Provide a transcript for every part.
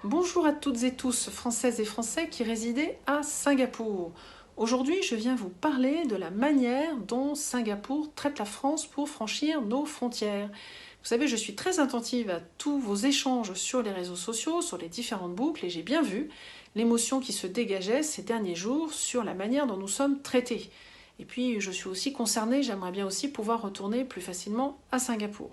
Bonjour à toutes et tous, Françaises et Français qui résidaient à Singapour. Aujourd'hui, je viens vous parler de la manière dont Singapour traite la France pour franchir nos frontières. Vous savez, je suis très attentive à tous vos échanges sur les réseaux sociaux, sur les différentes boucles, et j'ai bien vu l'émotion qui se dégageait ces derniers jours sur la manière dont nous sommes traités. Et puis, je suis aussi concernée, j'aimerais bien aussi pouvoir retourner plus facilement à Singapour.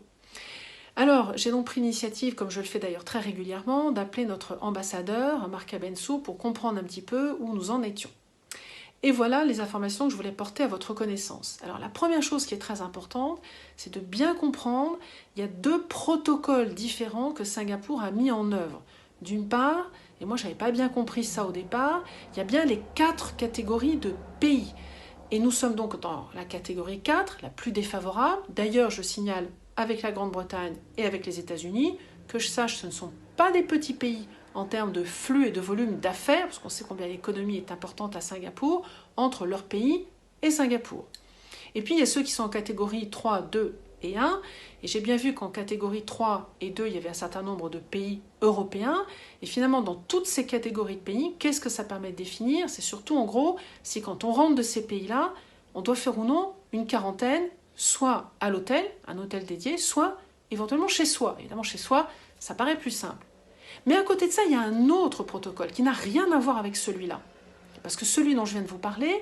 Alors, j'ai donc pris l'initiative, comme je le fais d'ailleurs très régulièrement, d'appeler notre ambassadeur, Marc Abenso, pour comprendre un petit peu où nous en étions. Et voilà les informations que je voulais porter à votre connaissance. Alors, la première chose qui est très importante, c'est de bien comprendre, il y a deux protocoles différents que Singapour a mis en œuvre. D'une part, et moi je n'avais pas bien compris ça au départ, il y a bien les 4 catégories de pays. Et nous sommes donc dans la catégorie 4, la plus défavorable. D'ailleurs, je signale avec la Grande-Bretagne et avec les États-Unis, que je sache, ce ne sont pas des petits pays en termes de flux et de volume d'affaires, parce qu'on sait combien l'économie est importante à Singapour, entre leur pays et Singapour. Et puis il y a ceux qui sont en catégorie 3, 2 et 1, et j'ai bien vu qu'en catégorie 3 et 2, il y avait un certain nombre de pays européens, et finalement dans toutes ces catégories de pays, qu'est-ce que ça permet de définir? C'est surtout en gros, si quand on rentre de ces pays-là, on doit faire ou non une quarantaine, soit à l'hôtel, un hôtel dédié, soit éventuellement chez soi. Évidemment, chez soi, ça paraît plus simple. Mais à côté de ça, il y a un autre protocole qui n'a rien à voir avec celui-là. Parce que celui dont je viens de vous parler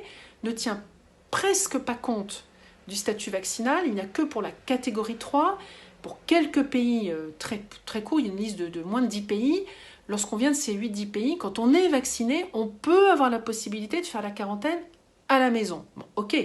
ne tient presque pas compte du statut vaccinal. Il n'y a que pour la catégorie 3, pour quelques pays très, très courts, il y a une liste de moins de 10 pays. Lorsqu'on vient de ces 8-10 pays, quand on est vacciné, on peut avoir la possibilité de faire la quarantaine à la maison. Bon, ok.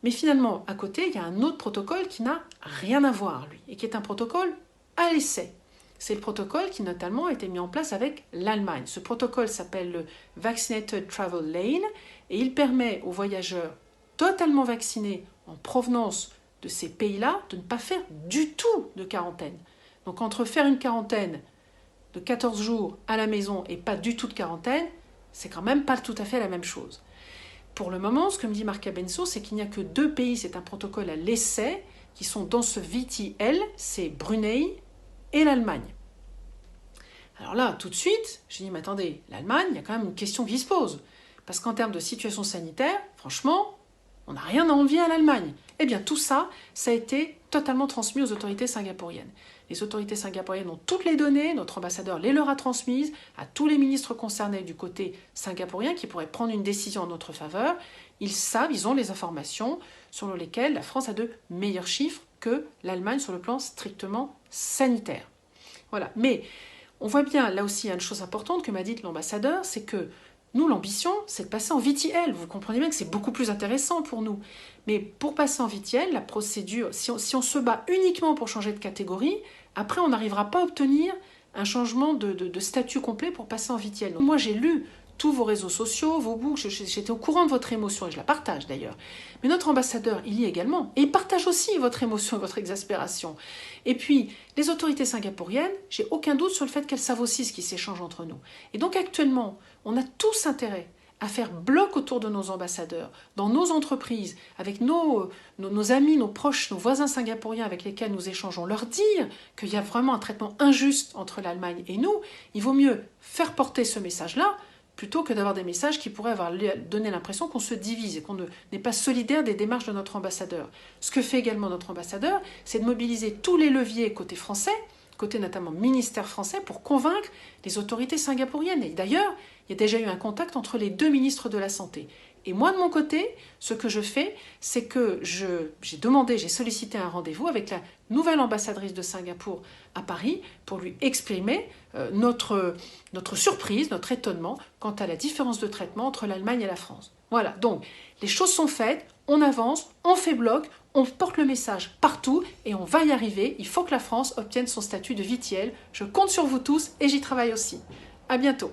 Mais finalement, à côté, il y a un autre protocole qui n'a rien à voir, lui, et qui est un protocole à l'essai. C'est le protocole qui, notamment, a été mis en place avec l'Allemagne. Ce protocole s'appelle le Vaccinated Travel Lane, et il permet aux voyageurs totalement vaccinés en provenance de ces pays-là de ne pas faire du tout de quarantaine. Donc, entre faire une quarantaine de 14 jours à la maison et pas du tout de quarantaine, c'est quand même pas tout à fait la même chose. Pour le moment, ce que me dit Marc Abenso, c'est qu'il n'y a que 2 pays, c'est un protocole à l'essai, qui sont dans ce VTL, c'est Brunei et l'Allemagne. Alors là, tout de suite, j'ai dit, mais attendez, l'Allemagne, il y a quand même une question qui se pose. Parce qu'en termes de situation sanitaire, franchement, on n'a rien à envier à l'Allemagne. Eh bien, tout ça, ça a été totalement transmis aux autorités singapouriennes. Les autorités singapouriennes ont toutes les données, notre ambassadeur les leur a transmises à tous les ministres concernés du côté singapourien qui pourraient prendre une décision en notre faveur. Ils savent, ils ont les informations selon lesquelles la France a de meilleurs chiffres que l'Allemagne sur le plan strictement sanitaire. Voilà. Mais on voit bien, là aussi, il y a une chose importante que m'a dite l'ambassadeur, c'est que nous, l'ambition, c'est de passer en VTL. Vous comprenez bien que c'est beaucoup plus intéressant pour nous. Mais pour passer en VTL, la procédure, si on se bat uniquement pour changer de catégorie, après, on n'arrivera pas à obtenir un changement de statut complet pour passer en VTL. Donc, moi, j'ai lu tous vos réseaux sociaux, vos boucles, j'étais au courant de votre émotion, et je la partage d'ailleurs. Mais notre ambassadeur, il y est également, et il partage aussi votre émotion et votre exaspération. Et puis, les autorités singapouriennes, j'ai aucun doute sur le fait qu'elles savent aussi ce qui s'échange entre nous. Et donc actuellement, on a tous intérêt à faire bloc autour de nos ambassadeurs, dans nos entreprises, avec nos amis, nos proches, nos voisins singapouriens avec lesquels nous échangeons, leur dire qu'il y a vraiment un traitement injuste entre l'Allemagne et nous. Il vaut mieux faire porter ce message-là plutôt que d'avoir des messages qui pourraient avoir donné l'impression qu'on se divise et qu'on n'est pas solidaire des démarches de notre ambassadeur. Ce que fait également notre ambassadeur, c'est de mobiliser tous les leviers côté français, côté notamment ministère français, pour convaincre les autorités singapouriennes. Et d'ailleurs, il y a déjà eu un contact entre les 2 ministres de la Santé. Et moi, de mon côté, ce que je fais, c'est que j'ai sollicité un rendez-vous avec la nouvelle ambassadrice de Singapour à Paris pour lui exprimer notre surprise, notre étonnement quant à la différence de traitement entre l'Allemagne et la France. Voilà, donc les choses sont faites, on avance, on fait bloc, on porte le message partout et on va y arriver. Il faut que la France obtienne son statut de VTL. Je compte sur vous tous et j'y travaille aussi. À bientôt.